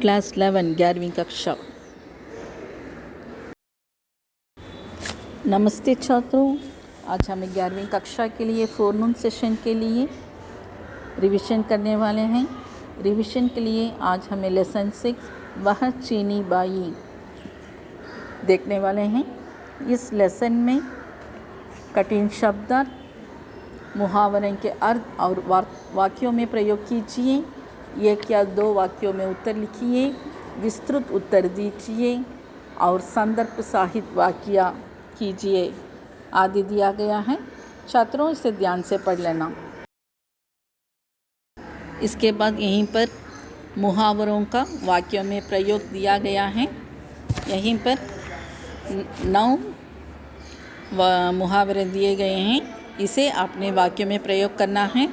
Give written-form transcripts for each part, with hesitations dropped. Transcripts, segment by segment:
Class 11 11वीं कक्षा। नमस्ते छात्रों, आज हमें 11वीं कक्षा के लिए फोरनून सेशन के लिए रिवीजन करने वाले हैं। रिवीजन के लिए आज हमें लेसन 6 वह चीनी बाई देखने वाले हैं। इस लेसन में कठिन शब्द, मुहावरे के अर्थ और वाक्यों में प्रयोग कीजिए। एक या दो वाक्यों में उत्तर लिखिए, विस्तृत उत्तर दीजिए और संदर्भ सहित वाक्य कीजिए आदि दिया गया है। छात्रों, इसे ध्यान से पढ़ लेना। इसके बाद यहीं पर मुहावरों का वाक्यों में प्रयोग दिया गया है। यहीं पर 9 मुहावरे दिए गए हैं, इसे अपने वाक्यों में प्रयोग करना है।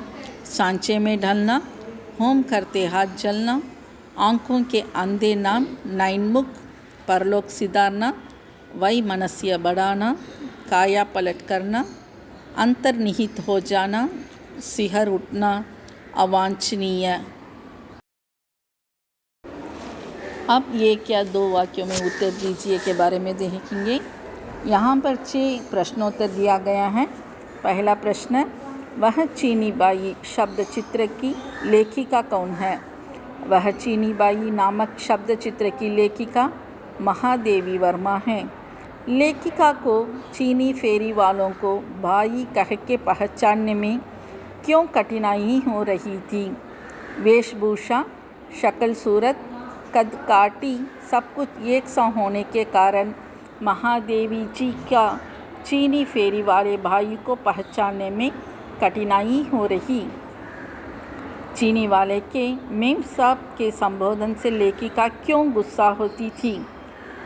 सांचे में ढलना, होम करते हाथ जलना, आँखों के अंधे नाम, नैनमुख, परलोक सिधारना, वही मनस्य बढ़ाना, काया पलट करना, अंतर्निहित हो जाना, सिहर उठना, अवांछनीय। अब एक या दो वाक्यों में उत्तर दीजिए के बारे में देखेंगे। यहाँ पर 6 प्रश्नोत्तर दिया गया है। पहला प्रश्न, वह चीनी बाई शब्द चित्र की लेखिका कौन है? वह चीनी बाई नामक शब्द चित्र की लेखिका महादेवी वर्मा हैं। लेखिका को चीनी फेरी वालों को बाई कह के पहचानने में क्यों कठिनाई हो रही थी? वेशभूषा, शक्ल सूरत, कद काठी सब कुछ एक सा होने के कारण महादेवी जी का चीनी फेरी वाले भाई को पहचानने में कठिनाई हो रही। चीनी वाले के मेम साहब के संबोधन से लेखिका क्यों गुस्सा होती थी?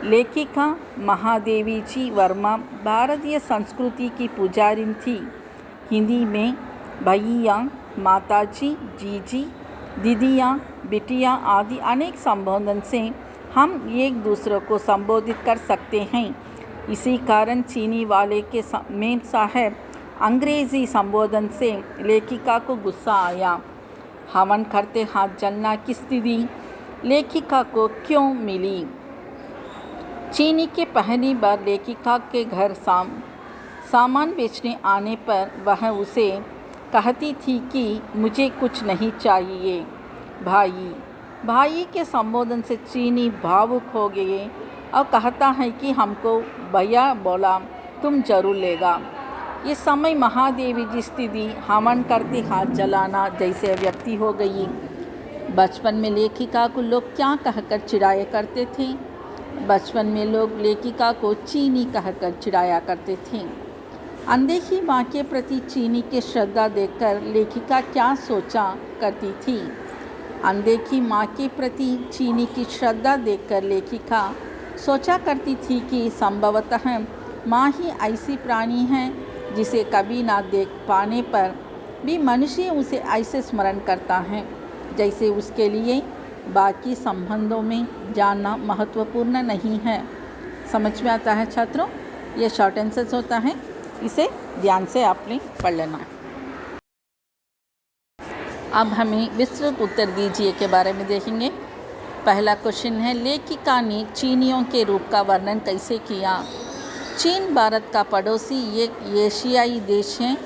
लेखिका महादेवी जी वर्मा भारतीय संस्कृति की पुजारिन थी। हिंदी में भैया, माताजी, जीजी, दीदियाँ, बिटिया आदि अनेक संबोधन से हम एक दूसरे को संबोधित कर सकते हैं। इसी कारण चीनी वाले के मेम साहब अंग्रेज़ी संबोधन से लेखिका को गुस्सा आया। हवन करते हाथ जलना की स्थिति लेखिका को क्यों मिली? चीनी के पहली बार लेखिका के घर सामान बेचने आने पर वह उसे कहती थी कि मुझे कुछ नहीं चाहिए। भाई के संबोधन से चीनी भावुक हो गए और कहता है कि हमको भैया बोला तुम जरूर लेगा। इस समय महादेवी की स्थिति हवन करते हाथ जलाना जैसे व्यक्ति हो गई। बचपन में लेखिका को लोग क्या कहकर चिढ़ाया करते थे? बचपन में लोग लेखिका को चीनी कहकर चिढ़ाया करते थे। अनदेखी माँ के प्रति चीनी की श्रद्धा देखकर लेखिका क्या सोचा करती थी? अनदेखी माँ के प्रति चीनी की श्रद्धा देखकर लेखिका सोचा करती थी कि संभवतः माँ ही ऐसी प्राणी है जिसे कभी ना देख पाने पर भी मनुष्य उसे ऐसे स्मरण करता है जैसे उसके लिए बाकी संबंधों में जानना महत्वपूर्ण नहीं है। समझ में आता है छात्रों? ये शॉर्ट आंसर्स होता है, इसे ध्यान से आपने पढ़ लेना। अब हमें विस्तृत उत्तर दीजिए के बारे में देखेंगे। पहला क्वेश्चन है, लेखिका ने चीनियों के रूप का वर्णन कैसे किया? चीन भारत का पड़ोसी एक एशियाई देश है।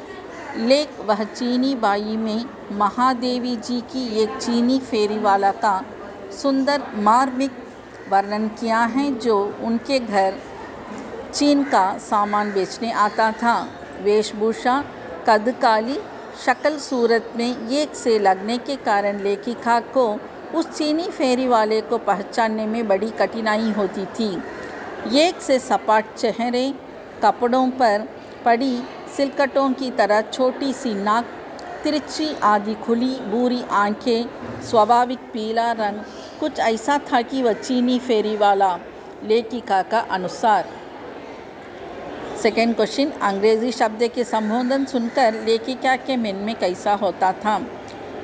लेख वह चीनी बाई में महादेवी जी की एक चीनी फेरी वाला का सुंदर मार्मिक वर्णन किया है जो उनके घर चीन का सामान बेचने आता था। वेशभूषा, कद काली, शक्ल सूरत में एक से लगने के कारण लेखिका को उस चीनी फेरी वाले को पहचानने में बड़ी कठिनाई होती थी। एक से सपाट चेहरे, कपड़ों पर पड़ी सिलकटों की तरह छोटी सी नाक, तिरछी आधी खुली भूरी आंखें, स्वाभाविक पीला रंग, कुछ ऐसा था कि वह चीनी फेरी वाला लेखिका का अनुसार। सेकेंड क्वेश्चन, अंग्रेज़ी शब्द के संबोधन सुनकर लेखिका के मन में कैसा होता था?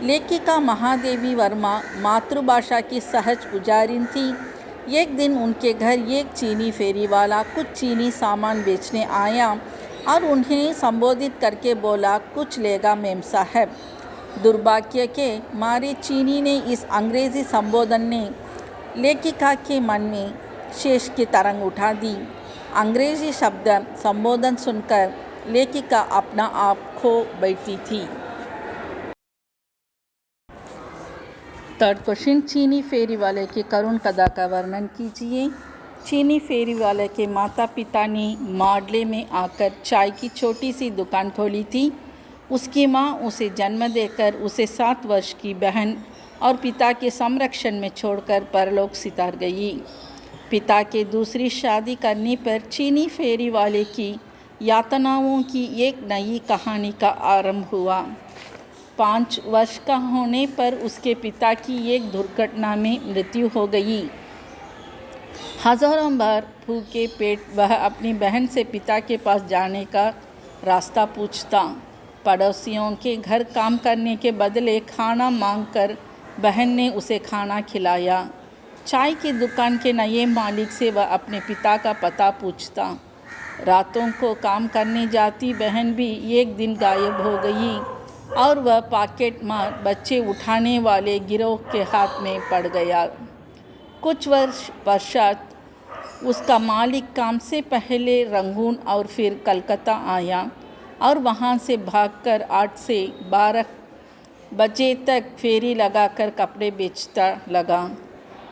लेखिका महादेवी वर्मा मातृभाषा की सहज पुजारिन थी। एक दिन उनके घर एक चीनी फेरी वाला कुछ चीनी सामान बेचने आया और उन्हें संबोधित करके बोला, कुछ लेगा मेम साहब। दुर्भाग्य के मारे चीनी ने इस अंग्रेज़ी संबोधन ने लेखिका के मन में शेष की तरंग उठा दी। अंग्रेजी शब्द संबोधन सुनकर लेखिका अपना आप खो बैठी थी। थर्ड क्वेश्चन, चीनी फेरी वाले की करुण कथा का वर्णन कीजिए। चीनी फेरी वाले के माता पिता ने माडले में आकर चाय की छोटी सी दुकान खोली थी। उसकी माँ उसे जन्म देकर उसे 7 वर्ष की बहन और पिता के संरक्षण में छोड़कर परलोक सिधार गई। पिता के दूसरी शादी करने पर चीनी फेरी वाले की यातनाओं की एक नई कहानी का आरंभ हुआ। 5 वर्ष का होने पर उसके पिता की एक दुर्घटना में मृत्यु हो गई। हजारों बार भूखे पेट वह अपनी बहन से पिता के पास जाने का रास्ता पूछता। पड़ोसियों के घर काम करने के बदले खाना मांगकर बहन ने उसे खाना खिलाया। चाय की दुकान के नए मालिक से वह अपने पिता का पता पूछता। रातों को काम करने जाती बहन भी एक दिन गायब हो गई और वह पॉकेट मार बच्चे उठाने वाले गिरोह के हाथ में पड़ गया। कुछ वर्ष पश्चात उसका मालिक काम से पहले रंगून और फिर कलकत्ता आया और वहाँ से भागकर 8 से 12 बजे तक फेरी लगाकर कपड़े बेचता लगा।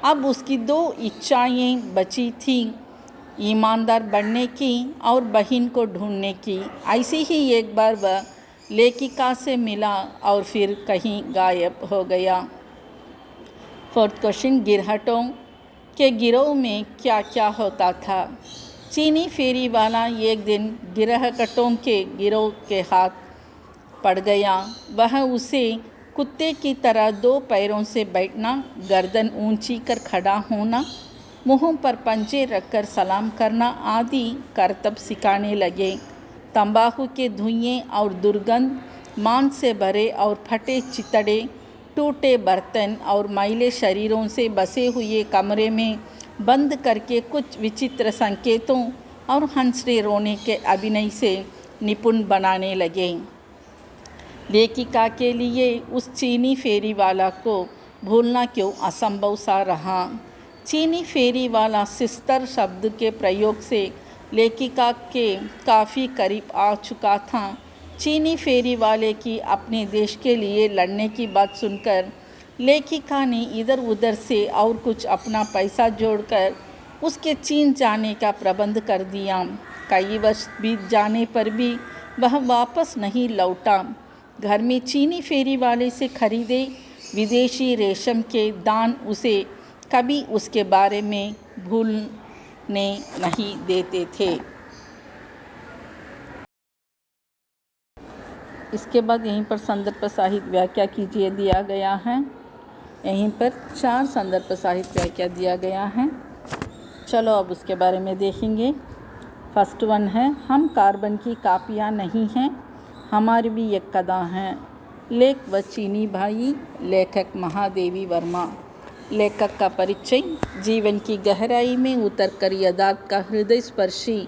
अब उसकी 2 इच्छाएं बची थीं, ईमानदार बनने की और बहन को ढूंढने की। ऐसी ही एक बार वह लेखिका से मिला और फिर कहीं गायब हो गया। फोर्थ क्वेश्चन, गिरहटों के गिरोह में क्या क्या होता था। चीनी फेरी वाला एक दिन गिरहटों के गिरोह के हाथ पड़ गया। वह उसे कुत्ते की तरह 2 पैरों से बैठना, गर्दन ऊंची कर खड़ा होना, मुंह पर पंजे रखकर सलाम करना आदि करतब सिखाने लगे। तंबाकू के धुएं और दुर्गंध, मांस से भरे और फटे चितड़े, टूटे बर्तन और मैले शरीरों से बसे हुए कमरे में बंद करके कुछ विचित्र संकेतों और हंसने रोने के अभिनय से निपुण बनाने लगे। लेखिका के लिए उस चीनी फेरी वाला को भूलना क्यों असंभव सा रहा। चीनी फेरी वाला सिस्टर शब्द के प्रयोग से लेखिका के काफ़ी करीब आ चुका था। चीनी फेरी वाले की अपने देश के लिए लड़ने की बात सुनकर लेखिका ने इधर उधर से और कुछ अपना पैसा जोड़कर उसके चीन जाने का प्रबंध कर दिया। कई वर्ष बीत जाने पर भी वह वापस नहीं लौटा। घर में चीनी फेरी वाले से खरीदे विदेशी रेशम के दान उसे कभी उसके बारे में भूलने नहीं देते थे। इसके बाद यहीं पर संदर्भ साहित्य व्याख्या कीजिए दिया गया है। यहीं पर 4 संदर्भ साहित्य व्याख्या दिया गया है। चलो अब उसके बारे में देखेंगे। फर्स्ट वन है, हम कार्बन की कापियाँ नहीं हैं, हमारी भी एक कदा हैं। लेख व चीनी भाई, लेखक महादेवी वर्मा। लेखक का परिचय, जीवन की गहराई में उतरकर यथार्थ का हृदय स्पर्शी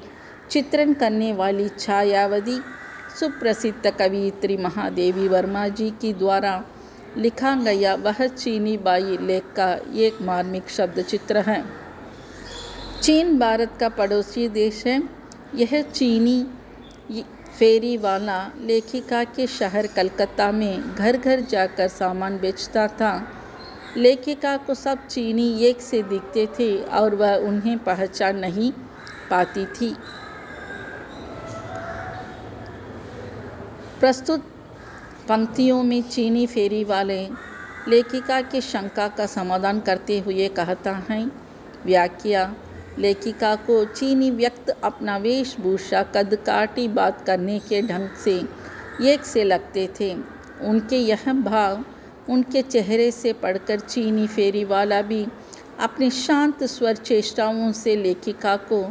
चित्रण करने वाली छायावती सुप्रसिद्ध कवियत्री महादेवी वर्मा जी की द्वारा लिखा गया वह चीनी बाई लेख का एक मार्मिक शब्द चित्र है। चीन भारत का पड़ोसी देश है। यह चीनी फेरी वाला लेखिका के शहर कलकत्ता में घर घर जाकर सामान बेचता था। लेखिका को सब चीनी एक से दिखते थे और वह उन्हें पहचान नहीं पाती थी। प्रस्तुत पंक्तियों में चीनी फेरी वाले लेखिका के शंका का समाधान करते हुए कहता है। व्याख्या, लेखिका को चीनी व्यक्त अपना वेशभूषा, कद काठी, बात करने के ढंग से एक से लगते थे। उनके यह भाव उनके चेहरे से पढ़कर चीनी फेरी वाला भी अपनी शांत स्वर चेष्टाओं से लेखिका को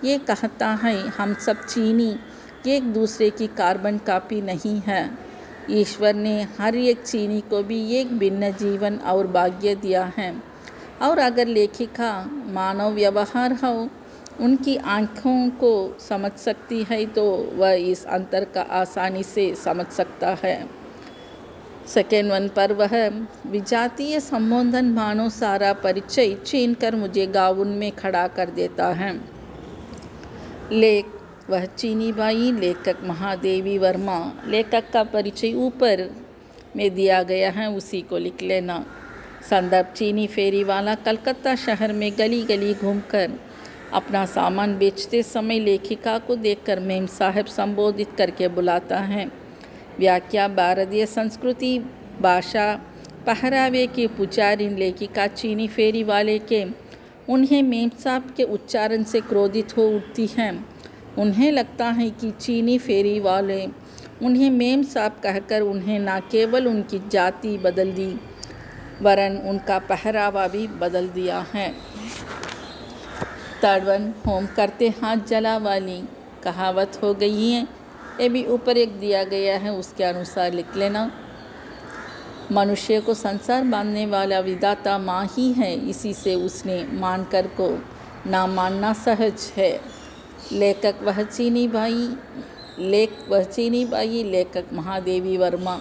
ये कहता है, हम सब चीनी एक दूसरे की कार्बन कॉपी नहीं है। ईश्वर ने हर एक चीनी को भी एक भिन्न जीवन और भाग्य दिया है और अगर लेखिका मानव व्यवहार हो उनकी आँखों को समझ सकती है तो वह इस अंतर का आसानी से समझ सकता है। सेकेंड वन पर वह विजातीय संबोधन भानो सारा परिचय छीन कर मुझे गाउन में खड़ा कर देता है। लेख वह चीनी बाई, लेखक महादेवी वर्मा। लेखक का परिचय ऊपर में दिया गया है, उसी को लिख लेना। संदर्भ चीनी फेरी वाला कलकत्ता शहर में गली गली घूमकर अपना सामान बेचते समय लेखिका को देखकर मेम साहब संबोधित करके बुलाता है। व्याख्या भारतीय संस्कृति, भाषा, पहरावे की पुजारिन लेखिका चीनी फेरी वाले के उन्हें मेम साहब के उच्चारण से क्रोधित हो उठती हैं। उन्हें लगता है कि चीनी फेरी वाले उन्हें मेम साहब कहकर उन्हें न केवल उनकी जाति बदल दी वरन उनका पहरावा भी बदल दिया है। थर्ड वन, होम करते हाथ जला वाली कहावत हो गई है। ये भी ऊपर एक दिया गया है, उसके अनुसार लिख लेना। मनुष्य को संसार बांधने वाला विधाता माँ ही है, इसी से उसने मानकर को ना मानना सहज है। लेखक वह चीनी बाई, लेखक महादेवी वर्मा।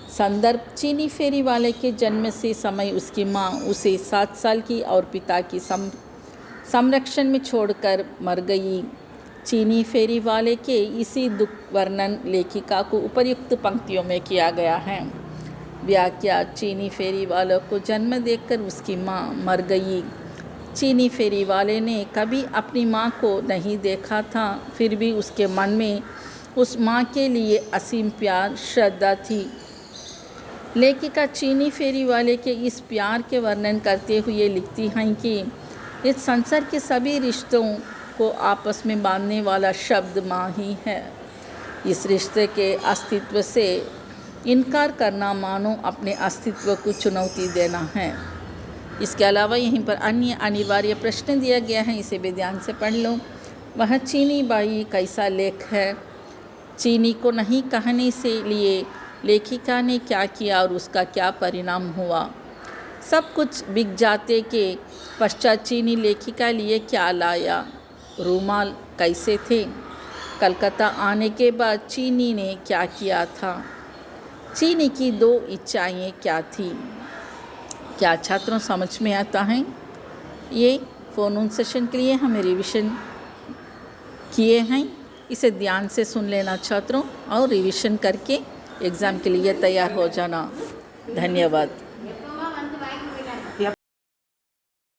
संदर्भ चीनी फेरी वाले के जन्म से समय उसकी माँ उसे 7 साल की और पिता की संरक्षण में छोड़कर मर गई। चीनी फेरी वाले के इसी दुख वर्णन लेखिका को उपर्युक्त पंक्तियों में किया गया है। व्याख्या चीनी फेरी वालों को जन्म देकर उसकी माँ मर गई। चीनी फेरी वाले ने कभी अपनी माँ को नहीं देखा था, फिर भी उसके मन में उस माँ के लिए असीम प्यार श्रद्धा थी। लेखिका चीनी फेरी वाले के इस प्यार के वर्णन करते हुए लिखती हैं कि इस संसार के सभी रिश्तों को आपस में बांधने वाला शब्द माँ ही है। इस रिश्ते के अस्तित्व से इनकार करना मानो अपने अस्तित्व को चुनौती देना है। इसके अलावा यहीं पर अन्य अनिवार्य प्रश्न दिया गया है, इसे भी ध्यान से पढ़ लो। वह चीनी बाई कैसा लेख है। चीनी को नहीं कहने से लिए लेखिका ने क्या किया और उसका क्या परिणाम हुआ। सब कुछ बिक जाते के पश्चात चीनी लेखिका लिए क्या लाया। रूमाल कैसे थे। कलकत्ता आने के बाद चीनी ने क्या किया था। चीनी की 2 इच्छाएं क्या थी। क्या छात्रों समझ में आता है। ये फ़ोन सेशन के लिए हमें रिवीजन किए हैं, इसे ध्यान से सुन लेना छात्रों और रिवीजन करके एग्ज़ाम के लिए तैयार हो जाना। धन्यवाद।